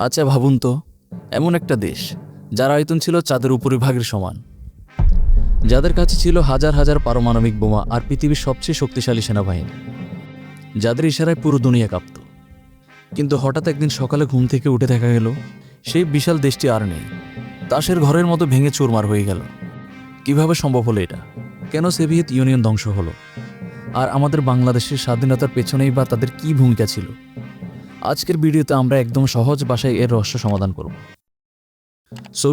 আচ্ছা ভাবুন তো, এমন একটা দেশ যার আয়তন ছিল চাঁদের উপরিভাগের সমান, যাদের কাছে ছিল হাজার হাজার পারমাণবিক বোমা আর পৃথিবীর সবচেয়ে শক্তিশালী সেনাবাহিনী, যাদের ইশারায় পুরো দুনিয়া কাঁপত। কিন্তু হঠাৎ একদিন সকালে ঘুম থেকে উঠে দেখা গেল সেই বিশাল দেশটি আর নেই। তাসের ঘরের মতো ভেঙে চুরমার হয়ে গেল। কিভাবে সম্ভব হলো এটা? কেন সোভিয়েত ইউনিয়ন ধ্বংস হলো? আর আমাদের বাংলাদেশের স্বাধীনতার পেছনেই বা তাদের কী ভূমিকা ছিল? আজকের ভিডিওতে আমরা একদম সহজ ভাষায় এর রহস্য সমাধান করব।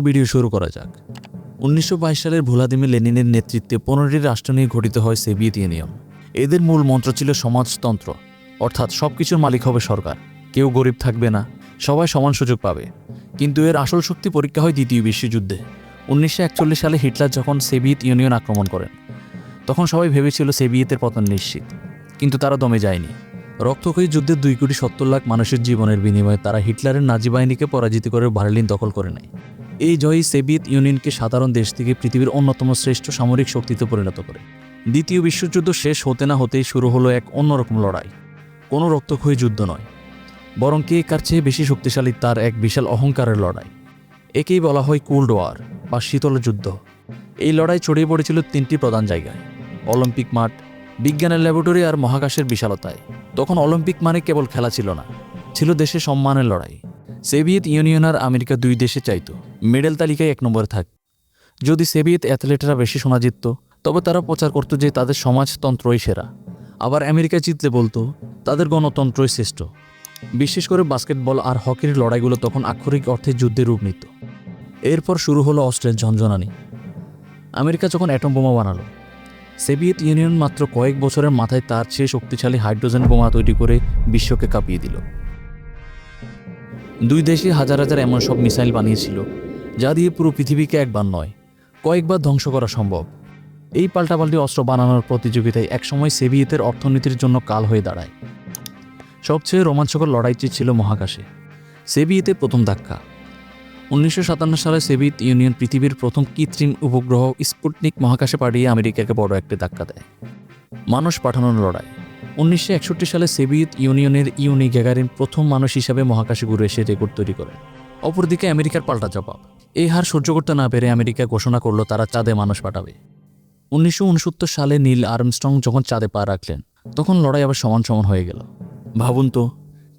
ভিডিও শুরু করা যাক। 1922 সালের ভ্লাদিমির লেনিনের নেতৃত্বে 15টি রাষ্ট্র নিয়ে গঠিত হয় সোভিয়েত ইউনিয়ন। এদের মূল মন্ত্র ছিল সমাজতন্ত্র, অর্থাৎ সবকিছুর মালিক হবে সরকার, কেউ গরিব থাকবে না, সবাই সমান সুযোগ পাবে। কিন্তু এর আসল শক্তি পরীক্ষা হয় দ্বিতীয় বিশ্বযুদ্ধে। 1941 সালে হিটলার যখন সোভিয়েত ইউনিয়ন আক্রমণ করেন, তখন সবাই ভেবেছিল সোভিয়েতের পতন নিশ্চিত, কিন্তু তারা দমে যায়নি। রক্তক্ষয়ী যুদ্ধে 2,70,00,000 মানুষের জীবনের বিনিময়ে তারা হিটলারের নাজি বাহিনীকে পরাজিত করে বার্লিন দখল করে নেয়। এই জয়ই সোভিয়েত ইউনিয়নকে সাধারণ দেশ থেকে পৃথিবীর অন্যতম শ্রেষ্ঠ সামরিক শক্তিতে পরিণত করে। দ্বিতীয় বিশ্বযুদ্ধ শেষ হতে না হতেই শুরু হলো এক অন্যরকম লড়াই। কোনো রক্তক্ষয়ী যুদ্ধ নয়, বরং কে কার চেয়ে বেশি শক্তিশালী তার এক বিশাল অহংকারের লড়াই। একেই বলা হয় কোল্ড ওয়ার বা শীতল যুদ্ধ। এই লড়াই ছড়িয়ে পড়েছিল 3টি প্রধান জায়গায়: অলিম্পিক মাঠ, বিজ্ঞানের ল্যাবরেটরি আর মহাকাশের বিশালতায়। তখন অলিম্পিক মানে কেবল খেলা ছিল না, ছিল দেশের সম্মানের লড়াই। সোভিয়েত ইউনিয়ন আর আমেরিকা দুই দেশে চাইতো মেডেল তালিকায় 1 নম্বরে থাক। যদি সোভিয়েত অ্যাথলেটরা বেশি সোনা জিতত, তবে তারা প্রচার করত যে তাদের সমাজতন্ত্রই সেরা। আবার আমেরিকা জিতলে বলতো তাদের গণতন্ত্রই শ্রেষ্ঠ। বিশেষ করে বাস্কেটবল আর হকির লড়াইগুলো তখন আক্ষরিক অর্থে যুদ্ধে রূপ নিত। এরপর শুরু হলো অস্ত্রের ঝনঝনানি। আমেরিকা যখন অ্যাটম বোমা বানালো, সোভিয়েত ইউনিয়ন মাত্র কয়েক বছরের মাথায় তার চেয়ে শক্তিশালী হাইড্রোজেন বোমা তৈরি করে বিশ্বকে কাঁপিয়ে দিল। দুই দেশই হাজার হাজার এমন সব মিসাইল বানিয়েছিল যা দিয়ে পুরো পৃথিবীকে একবার নয়, কয়েকবার ধ্বংস করা সম্ভব। এই পাল্টাপাল্টি অস্ত্র বানানোর প্রতিযোগিতায় একসময় সোভিয়েতের অর্থনীতির জন্য কাল হয়ে দাঁড়ায়। সবচেয়ে রোমাঞ্চকর লড়াইটি ছিল মহাকাশে। সোভিয়েতের প্রথম ধাক্কা। 1957 সালে সোভিয়েত ইউনিয়ন পৃথিবীর প্রথম কৃত্রিম উপগ্রহ স্পুটনিক মহাকাশে পাঠিয়ে আমেরিকাকে বড় একটা ধাক্কা দেয়। মানুষ পাঠানোর লড়াই। 1961 সালে সোভিয়েত ইউনিয়নের ইউনি গ্যাগারিন প্রথম মানুষ হিসাবে মহাকাশে ঘুরে এসে রেকর্ড তৈরি করেন। অপরদিকে আমেরিকার পাল্টা জবাব। এই হার সহ্য করতে না পেরে আমেরিকা ঘোষণা করলো তারা চাঁদে মানুষ পাঠাবে। 1969 সালে নীল আর্মস্ট্রং যখন চাঁদে পা রাখলেন, তখন লড়াই আবার সমান সমান হয়ে গেল। ভাবুন তো,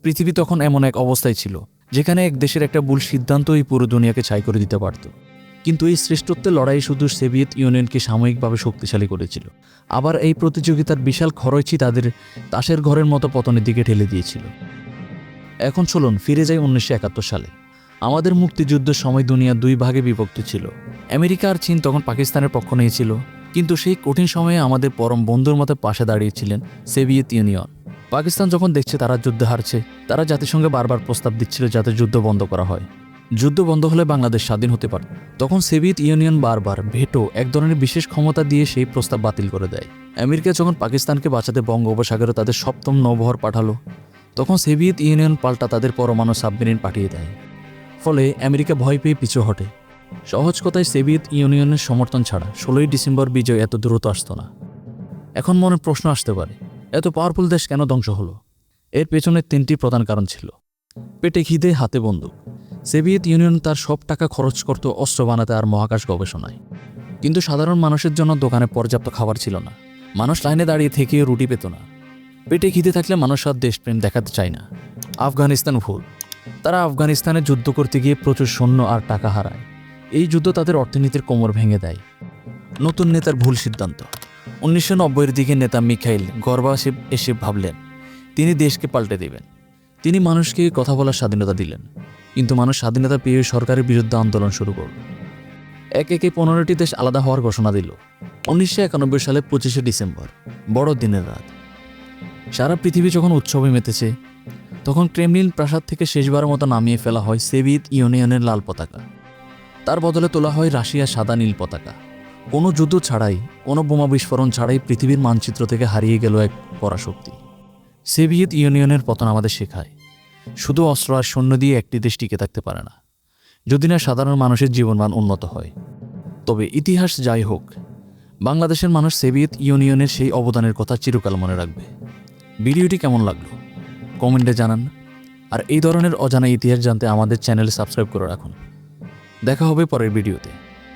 পৃথিবী তখন এমন এক অবস্থায় ছিল যেখানে এক দেশের একটা ভুল সিদ্ধান্তই পুরো দুনিয়াকে ছাই করে দিতে পারত। কিন্তু এই শ্রেষ্ঠত্বের লড়াই শুধু সোভিয়েত ইউনিয়নকে সাময়িকভাবে শক্তিশালী করেছিল, আবার এই প্রতিযোগিতার বিশাল খরচই তাদের তাসের ঘরের মতো পতনের দিকে ঠেলে দিয়েছিল। এখন চলুন ফিরে যাই 1971 সালে। আমাদের মুক্তিযুদ্ধের সময় দুনিয়া দুই ভাগে বিভক্ত ছিল। আমেরিকা আর চীন তখন পাকিস্তানের পক্ষ নিয়েছিল, কিন্তু সেই কঠিন সময়ে আমাদের পরম বন্ধুর মতো পাশে দাঁড়িয়েছিলেন সোভিয়েত ইউনিয়ন। পাকিস্তান যখন দেখছে তারা যুদ্ধে হারছে, তারা জাতিসংঘে বারবার প্রস্তাব দিচ্ছিল যাতে যুদ্ধ বন্ধ করা হয়। যুদ্ধ বন্ধ হলে বাংলাদেশ স্বাধীন হতে পারে। তখন সোভিয়েত ইউনিয়ন বারবার ভেটো, এক ধরনের বিশেষ ক্ষমতা দিয়ে সেই প্রস্তাব বাতিল করে দেয়। আমেরিকা যখন পাকিস্তানকে বাঁচাতে বঙ্গোপসাগরে তাদের 7ম নৌবহর পাঠালো, তখন সোভিয়েত ইউনিয়ন পাল্টা তাদের পরমাণু সাবমেরিন পাঠিয়ে দেয়। ফলে আমেরিকা ভয় পেয়ে পিছু হটে। সহজ কথায়, সোভিয়েত ইউনিয়নের সমর্থন ছাড়া 16ই ডিসেম্বর বিজয় এত দ্রুত আসতো না। এখন মনে প্রশ্ন আসতে পারে, এত পাওয়ারফুল দেশ কেন ধ্বংস হলো? এর পেছনে 3টি প্রধান কারণ ছিল। পেটে খিদে, হাতে বন্দুক। সোভিয়েত ইউনিয়ন তার সব টাকা খরচ করত অস্ত্র বানাতে আর মহাকাশ গবেষণায়, কিন্তু সাধারণ মানুষের জন্য দোকানে পর্যাপ্ত খাবার ছিল না। মানুষ লাইনে দাঁড়িয়ে থেকেও রুটি পেত না। পেটে খিদে থাকলে মানুষ আর দেশপ্রেম দেখাতে চায় না। আফগানিস্তান ভুল। তারা আফগানিস্তানে যুদ্ধ করতে গিয়ে প্রচুর সৈন্য আর টাকা হারায়। এই যুদ্ধ তাদের অর্থনীতির কোমর ভেঙে দেয়। নতুন নেতার ভুল সিদ্ধান্ত। 1990-এর দিকে নেতা মিখাইল গর্বাসেভ এসে ভাবলেন তিনি দেশকে পাল্টে দেবেন। তিনি মানুষকে কথা বলার স্বাধীনতা দিলেন, কিন্তু মানুষ স্বাধীনতা পেয়ে সরকারের বিরুদ্ধে আন্দোলন শুরু করল। একে একে 15টি দেশ আলাদা হওয়ার ঘোষণা দিল। 1991 সালে 25শে ডিসেম্বর, বড় দিনের রাত। সারা পৃথিবী যখন উৎসবে মেতেছে, তখন ক্রেমলিন প্রাসাদ থেকে শেষবারের মতো নামিয়ে ফেলা হয় সোভিয়েত ইউনিয়নের লাল পতাকা। তার বদলে তোলা হয় রাশিয়ার সাদা নীল পতাকা। কোনো যুদ্ধ ছাড়াই, কোনো বোমা বিস্ফোরণ ছাড়াই পৃথিবীর মানচিত্র থেকে হারিয়ে গেল এক পরাশক্তি। সোভিয়েত ইউনিয়নের পতন আমাদের শেখায়, শুধু অস্ত্র আর সৈন্য দিয়ে একটি দেশ টিকে থাকতে পারে না, যদি না সাধারণ মানুষের জীবনমান উন্নত হয়। তবে ইতিহাস যাই হোক, বাংলাদেশের মানুষ সোভিয়েত ইউনিয়নের সেই অবদানের কথা চিরকাল মনে রাখবে। ভিডিওটি কেমন লাগলো কমেন্টে জানান। আর এই ধরনের অজানা ইতিহাস জানতে আমাদের চ্যানেল সাবস্ক্রাইব করে রাখুন। দেখা হবে পরের ভিডিওতে।